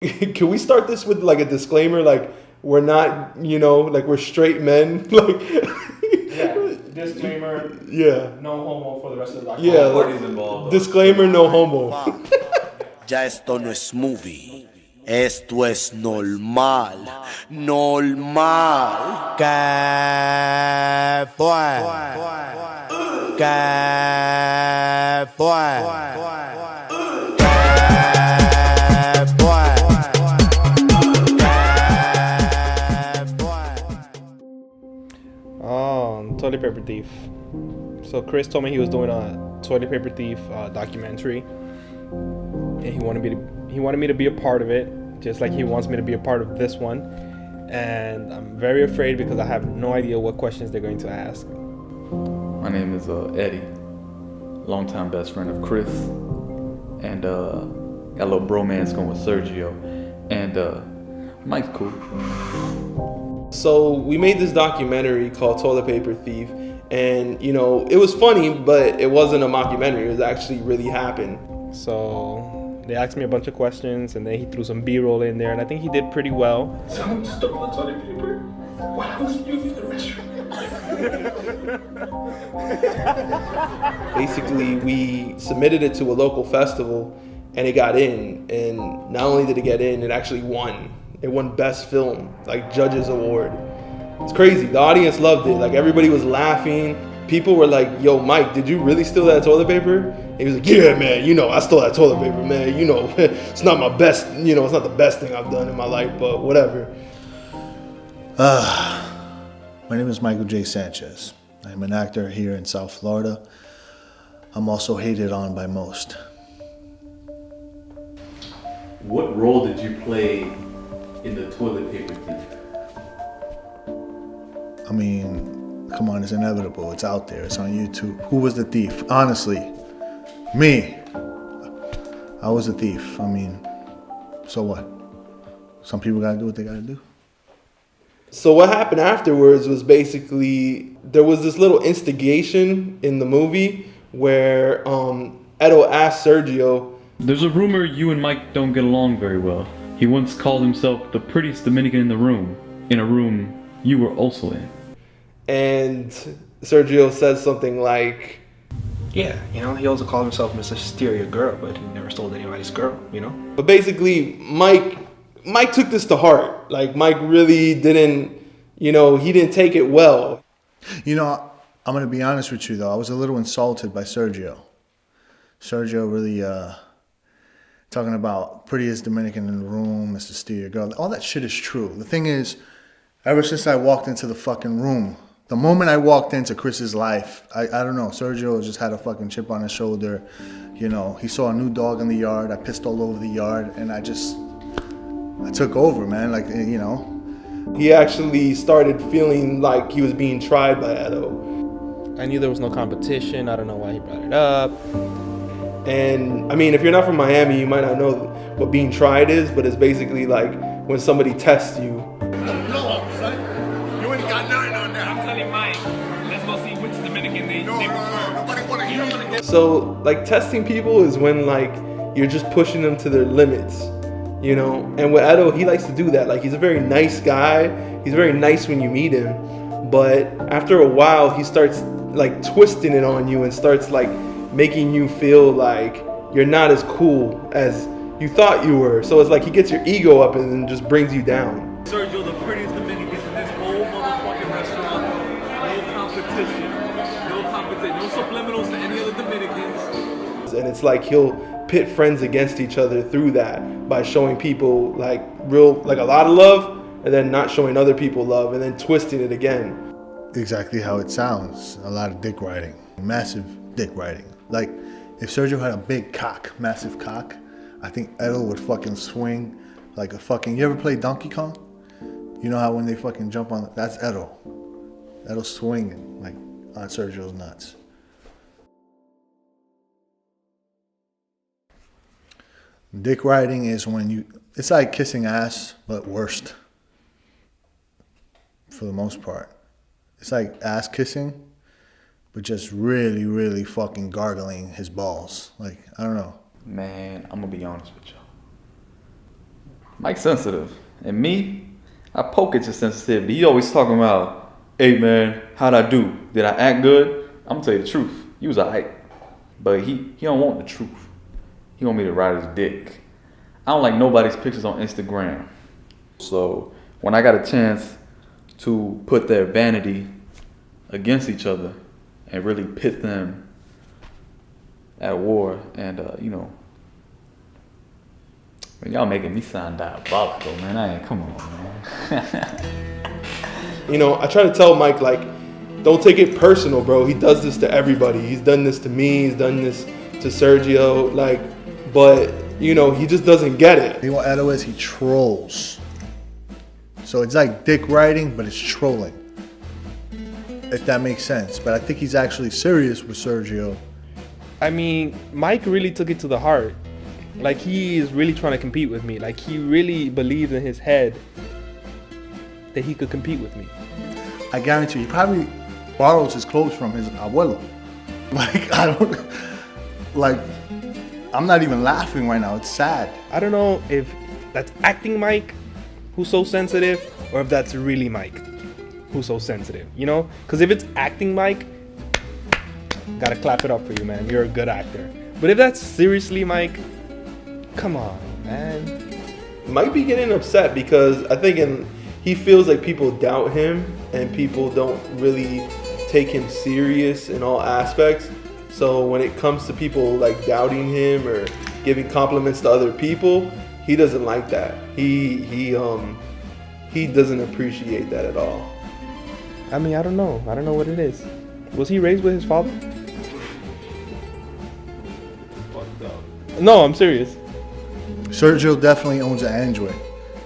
Can we start this with like a disclaimer? Like we're not, like we're straight men. Like yeah, disclaimer. Yeah. No homo for the rest of the documentary. Yeah. Parties involved. Disclaimer, no homo. Ya esto no es movie. Esto es normal. Normal. ¿Qué fue? ¿Qué fue? Toilet paper thief. So Chris told me he was doing a toilet paper thief documentary, and he wanted me to be a part of it, just like he wants me to be a part of this one. And I'm very afraid because I have no idea what questions they're going to ask. My name is Eddy, longtime best friend of Chris, and got a little bromance going with Sergio, and Mike's cool. So we made this documentary called Toilet Paper Thief, and it was funny, but it wasn't a mockumentary. It was actually really happened. So they asked me a bunch of questions, and then he threw some B-roll in there, and I think he did pretty well. Someone stole the toilet paper while I was using the restroom. Basically, we submitted it to a local festival, and it got in. And not only did it get in, it actually won. It won Best Film, like Judges Award. It's crazy. The audience loved it. Like everybody was laughing. People were like, "Yo, Mike, did you really steal that toilet paper?" And he was like, "Yeah, man. I stole that toilet paper, man. It's not my best. It's not the best thing I've done in my life, but whatever." My name is Michael J. Sanchez. I'm an actor here in South Florida. I'm also hated on by most. What role did you play in the toilet paper thief? I mean, come on, it's inevitable. It's out there. It's on YouTube. Who was the thief? Honestly, me. I was a thief. I mean, so what? Some people gotta do what they gotta do. So what happened afterwards was basically there was this little instigation in the movie where Eddy asked Sergio. There's a rumor you and Mike don't get along very well. He once called himself the prettiest Dominican in the room, in a room you were also in. And Sergio says something like, Yeah, he also called himself Mr. Steal Your Girl, but he never stole anybody's girl, But basically, Mike took this to heart. Like, Mike really didn't, he didn't take it well. I'm gonna be honest with you though. I was a little insulted by Sergio. Sergio really, talking about prettiest Dominican in the room, Mr. Steal Your Girl. All that shit is true. The thing is, ever since I walked into the fucking room, the moment I walked into Chris's life, I don't know, Sergio just had a fucking chip on his shoulder. He saw a new dog in the yard. I pissed all over the yard, and I took over, man. Like, He actually started feeling like he was being tried by Eddy. I knew there was no competition. I don't know why he brought it up. And I mean, if you're not from Miami, you might not know what being tried is, but it's basically like when somebody tests you. Blow up, son. You ain't got nothing on that. I'm telling Mike, let's go see which Dominican they prefer. Nobody wanna hear it. So like testing people is when like you're just pushing them to their limits, And with Eddy, he likes to do that. Like he's a very nice guy. He's very nice when you meet him, but after a while, he starts like twisting it on you and starts like making you feel like you're not as cool as you thought you were. So it's like he gets your ego up and then just brings you down. Sergio, the prettiest Dominican in this whole motherfucking restaurant. No competition, no subliminals to any other Dominicans. And it's like he'll pit friends against each other through that by showing people like a lot of love and then not showing other people love and then twisting it again. Exactly how it sounds. A lot of dick riding. Massive dick riding. Like, if Sergio had a big cock, massive cock, I think Eddy would fucking swing like a fucking... You ever play Donkey Kong? You know how when they fucking jump on... That's Eddy. Eddy's swinging, like, on Sergio's nuts. Dick riding is when you... It's like kissing ass, but worst. For the most part. It's like ass kissing, but just really, really fucking gargling his balls. Like, I don't know. Man, I'm gonna be honest with y'all. Mike's sensitive. And me, I poke at your sensitivity. He always talking about, hey man, how'd I do? Did I act good? I'm gonna tell you the truth. You was alright. But he don't want the truth. He want me to ride his dick. I don't like nobody's pictures on Instagram. So when I got a chance to put their vanity against each other and really pit them at war, and y'all making me sound diabolical, man. Come on, man. I try to tell Mike, like, don't take it personal, bro. He does this to everybody. He's done this to me. He's done this to Sergio. Like, but, he just doesn't get it. You know what Edo is? He trolls. So it's like dick riding, but it's trolling. If that makes sense. But I think he's actually serious with Sergio. I mean, Mike really took it to the heart. Like, he is really trying to compete with me. Like, he really believes in his head that he could compete with me. I guarantee you, he probably borrows his clothes from his abuelo. I'm not even laughing right now. It's sad. I don't know if that's acting Mike, who's so sensitive, or if that's really Mike, who's so sensitive, Because if it's acting Mike, gotta clap it up for you, man. You're a good actor. But if that's seriously Mike, come on, man. Might be getting upset because I think he feels like people doubt him and people don't really take him serious in all aspects. So when it comes to people like doubting him or giving compliments to other people, he doesn't like that. He doesn't appreciate that at all. I mean, I don't know what it is. Was he raised with his father? No, I'm serious. Sergio definitely owns an Android.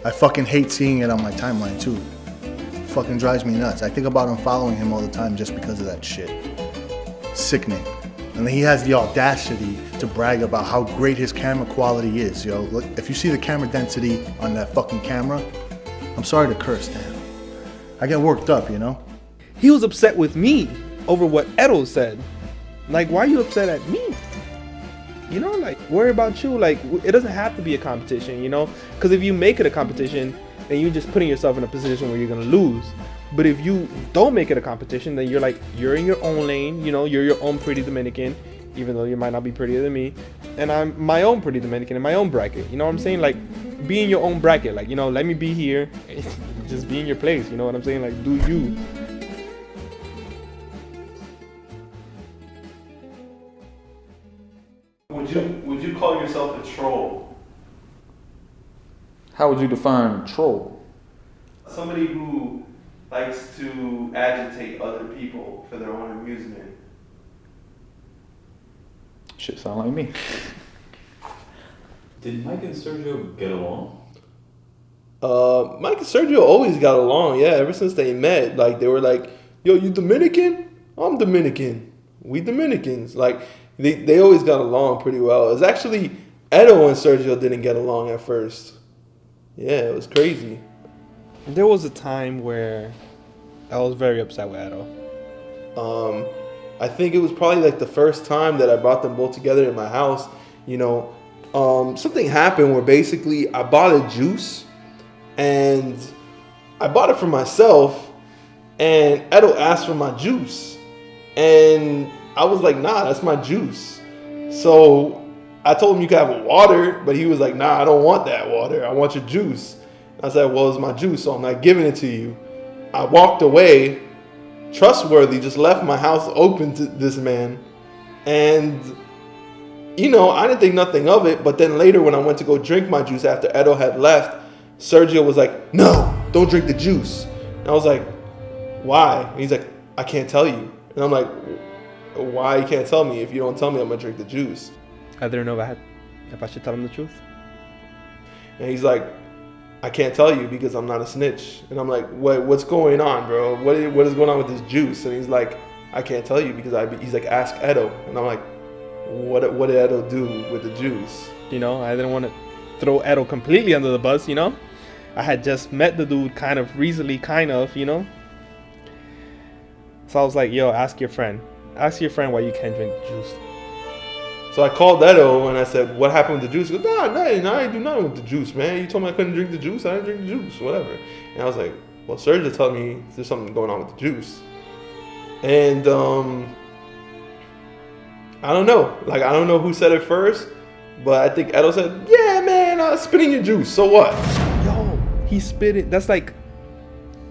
I fucking hate seeing it on my timeline too. Fucking drives me nuts. I think about unfollowing him all the time just because of that shit. Sickening. And then he has the audacity to brag about how great his camera quality is, yo. Look, if you see the camera density on that fucking camera, I'm sorry to curse, damn. I get worked up, He was upset with me over what Edo said. Like, why are you upset at me? Worry about you. Like, it doesn't have to be a competition, Because if you make it a competition, then you're just putting yourself in a position where you're going to lose. But if you don't make it a competition, then you're in your own lane, you're your own pretty Dominican, even though you might not be prettier than me. And I'm my own pretty Dominican in my own bracket. You know what I'm saying? Like, be in your own bracket. Like, let me be here. Just be in your place. You know what I'm saying? Like, do you. Would you call yourself a troll? How would you define troll? Somebody who likes to agitate other people for their own amusement. Shit sound like me. Did Mike and Sergio get along? Mike and Sergio always got along, yeah, ever since they met. Like, they were like, yo, you Dominican? I'm Dominican. We Dominicans. Like, they always got along pretty well. It's actually Edo and Sergio didn't get along at first. Yeah, it was crazy. There was a time where I was very upset with Edo. I think it was probably like the first time that I brought them both together in my house. Something happened where basically I bought a juice and I bought it for myself, and Edo asked for my juice. And I was like, nah, that's my juice. So I told him you could have water, but he was like, nah, I don't want that water. I want your juice. I said, well, it's my juice, so I'm not giving it to you. I walked away, trustworthy, just left my house open to this man. And, I didn't think nothing of it. But then later when I went to go drink my juice after Edo had left, Sergio was like, no, don't drink the juice. And I was like, why? And he's like, I can't tell you. And I'm like, why you can't tell me? If you don't tell me, I'm going to drink the juice. I didn't know if I should tell him the truth. And he's like, I can't tell you because I'm not a snitch. And I'm like, what's going on, bro? What is going on with this juice? And he's like, I can't tell you because he's like, ask Edo. And I'm like, what did Edo do with the juice? I didn't want to throw Edo completely under the bus, I had just met the dude kind of recently, So I was like, yo, ask your friend why you can't drink the juice. So I called Edo and I said, what happened with the juice? He goes, nah, I didn't do nothing with the juice, man. You told me I couldn't drink the juice. I didn't drink the juice, whatever. And I was like, well, Sergio told me there's something going on with the juice. And I don't know. Like, I don't know who said it first, but I think Edo said, yeah, man, spitting your juice. So what? Yo, he spit it. That's like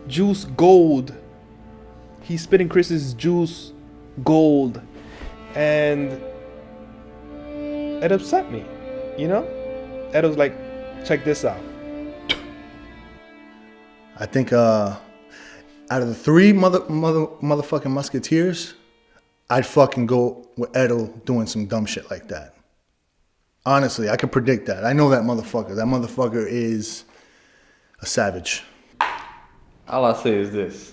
juice gold. He's spitting Chris's juice gold. And it upset me, you know? Ed was like, check this out. I think out of the three motherfucking musketeers, I'd fucking go with Edo doing some dumb shit like that. Honestly, I can predict that. I know that motherfucker. That motherfucker is a savage. All I say is this.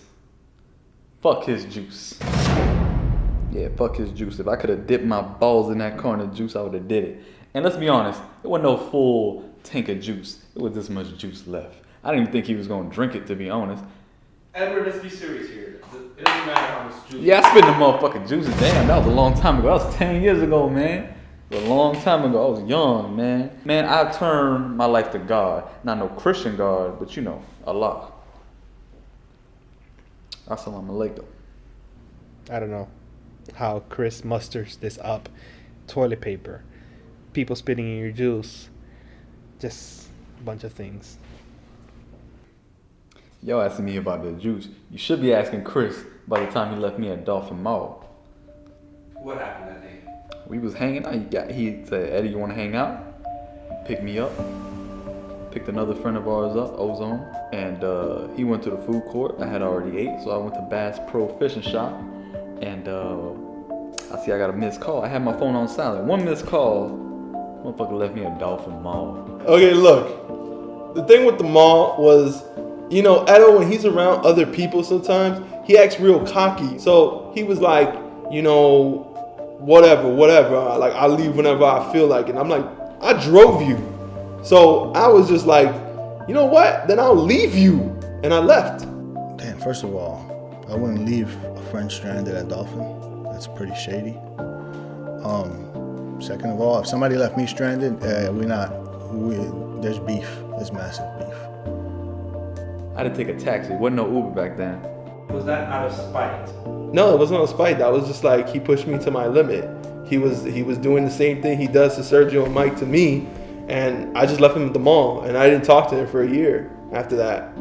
Fuck his juice. Yeah, fuck his juice. If I could have dipped my balls in that corner of juice, I would have did it. And let's be honest, it wasn't no full tank of juice. It was this much juice left. I didn't even think he was going to drink it, to be honest. Edward, let's be serious here. It doesn't matter how much juice. Yeah, I spit the motherfucking juices. Damn, that was a long time ago. That was 10 years ago, man. It was a long time ago. I was young, man. Man, I turned my life to God. Not no Christian God, but you know, Allah. Assalamu alaikum. I don't know how Chris musters this up. Toilet paper, people spitting in your juice, just a bunch of things. Y'all asking me about the juice. You should be asking Chris by the time he left me at Dolphin Mall. What happened that day? We was hanging out. He said, Eddie, you want to hang out? Picked me up. Picked another friend of ours up, Ozone. And he went to the food court. I had already ate, so I went to Bass Pro Fishing Shop. And I see I got a missed call. I had my phone on silent. One missed call. Motherfucker left me at Dolphin Mall. Okay, look. The thing with the mall was, you know, Edo, when he's around other people sometimes, he acts real cocky. So he was like, you know, whatever. Like, I'll leave whenever I feel like it. And I'm like, I drove you. So I was just like, you know what? Then I'll leave you. And I left. Damn, first of all, I wouldn't leave a friend stranded at Dolphin. That's pretty shady. Second of all, if somebody left me stranded, there's beef. There's massive beef. I had to take a taxi. Wasn't no Uber back then. Was that out of spite? No, it wasn't out of spite. That was just like, he pushed me to my limit. He was doing the same thing he does to Sergio and Mike to me. And I just left him at the mall. And I didn't talk to him for a year after that.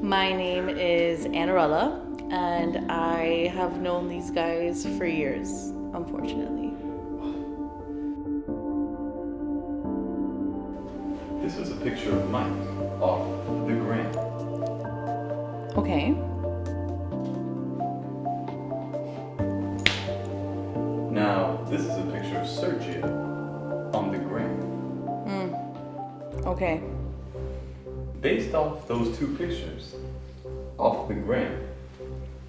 My name is Annarella, and I have known these guys for years, unfortunately. This is a picture of Mike off the gram. Okay. Now, this is a picture of Sergio on the gram. Okay. Based off those two pictures, off the gram,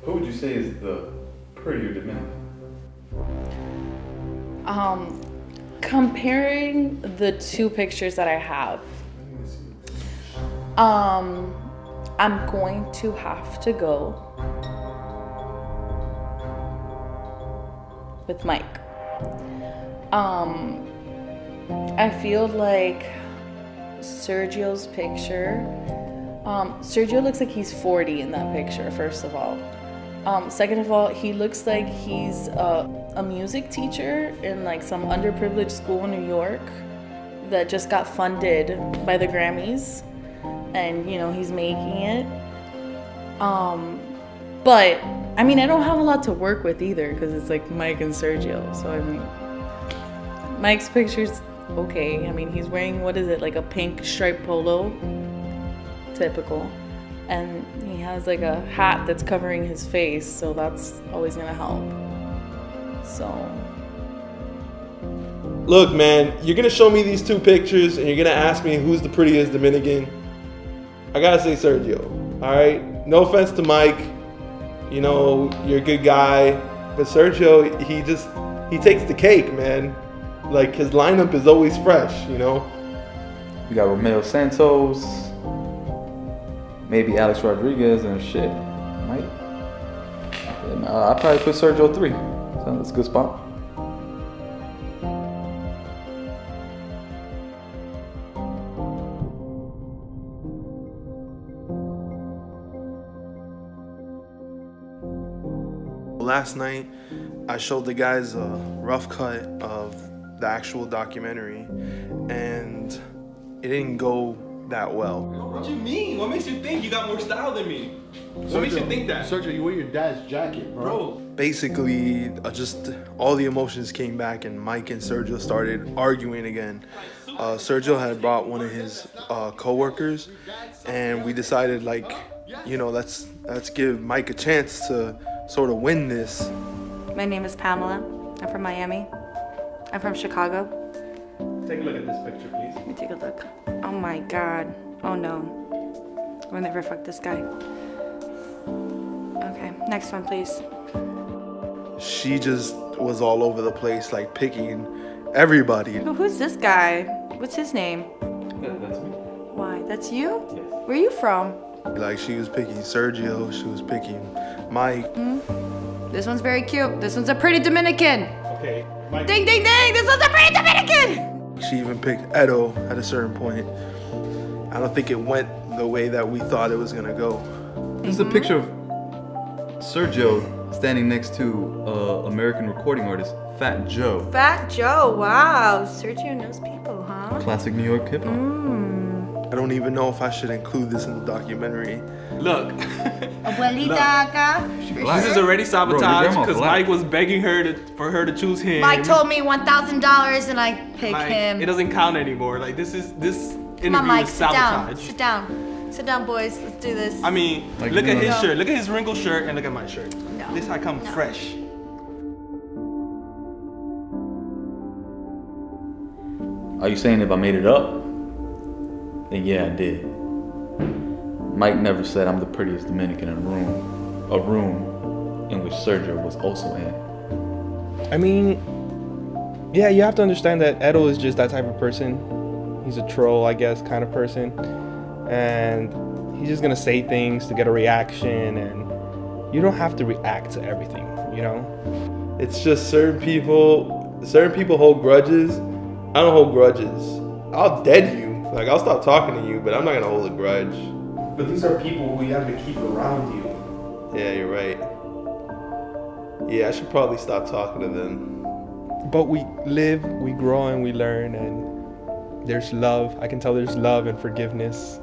who would you say is the prettier Dominican? Comparing the two pictures that I have, I'm going to have to go with Mike. I feel like Sergio's picture, Sergio looks like he's 40 in that picture, first of all. Second of all, he looks like he's a music teacher in like some underprivileged school in New York that just got funded by the Grammys, and you know, he's making it. But I mean, I don't have a lot to work with either, because it's like Mike and Sergio. So I mean, Mike's picture's okay. I mean, he's wearing, what is it, like a pink striped polo, typical, and he has like a hat that's covering his face, so that's always gonna help. So Look, man, you're gonna show me these two pictures and you're gonna ask me who's the prettiest Dominican. I gotta say Sergio. All right, no offense to Mike, you know, you're a good guy, but Sergio, he takes the cake, man. Like, his lineup is always fresh, you know. You got Romeo Santos, maybe Alex Rodriguez and shit. Might. And, I'll probably put Sergio 3. So that's a good spot. Last night, I showed the guys a rough cut of the actual documentary, and it didn't go that well. What you mean? What makes you think you got more style than me? What makes you think that? Sergio, you wear your dad's jacket, bro. Basically, just all the emotions came back, and Mike and Sergio started arguing again. Sergio had brought one of his co-workers, and we decided, like, you know, let's give Mike a chance to sort of win this. My name is Pamela. I'm from Miami. I'm from Chicago. Take a look at this picture, please. Let me take a look. Oh my God. Oh no. I'll never fuck this guy. Okay, next one, please. She just was all over the place, like picking everybody. Who's this guy? What's his name? That's me. Why? That's you? Yes. Where are you from? Like, she was picking Sergio, she was picking Mike. This one's very cute. This one's a pretty Dominican. Okay. Mike. Ding, ding, ding! This one's a pretty Dominican! She even picked Eddo at a certain point. I don't think it went the way that we thought it was gonna go. This is a picture of Sergio standing next to American recording artist Fat Joe. Fat Joe, wow. Sergio knows people, huh? Classic New York hip hop. I don't even know if I should include this in the documentary. Look. Abuelita acá. This is already sabotage grandma because black. Mike was begging her for her to choose him. Mike told me $1,000 and I picked Like, him. it doesn't count anymore. Like, this interview Come on, Mike, is sit down. sabotage. Sit down. Sit down, boys. Let's do this. I mean, Like, look at you his know. shirt. Look at his wrinkled shirt and look at my shirt. No. This I come fresh. Are you saying if I made it up? Then yeah, I did. Mike never said I'm the prettiest Dominican in a room in which Sergio was also in. I mean, yeah, you have to understand that Edo is just that type of person. He's a troll, I guess, kind of person. And he's just gonna say things to get a reaction, and you don't have to react to everything, you know? It's just certain people hold grudges. I don't hold grudges. I'll dead you. Like, I'll stop talking to you, but I'm not gonna hold a grudge. But these are people who you have to keep around you. Yeah, you're right. Yeah, I should probably stop talking to them. But we live, we grow, and we learn, and there's love. I can tell there's love and forgiveness.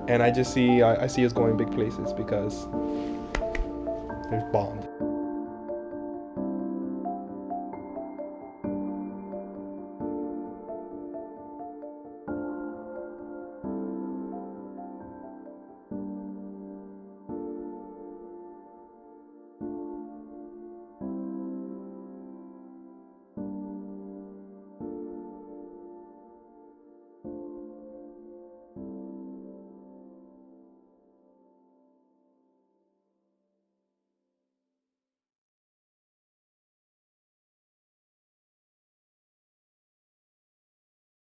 And I just see, I see us going big places because there's bond.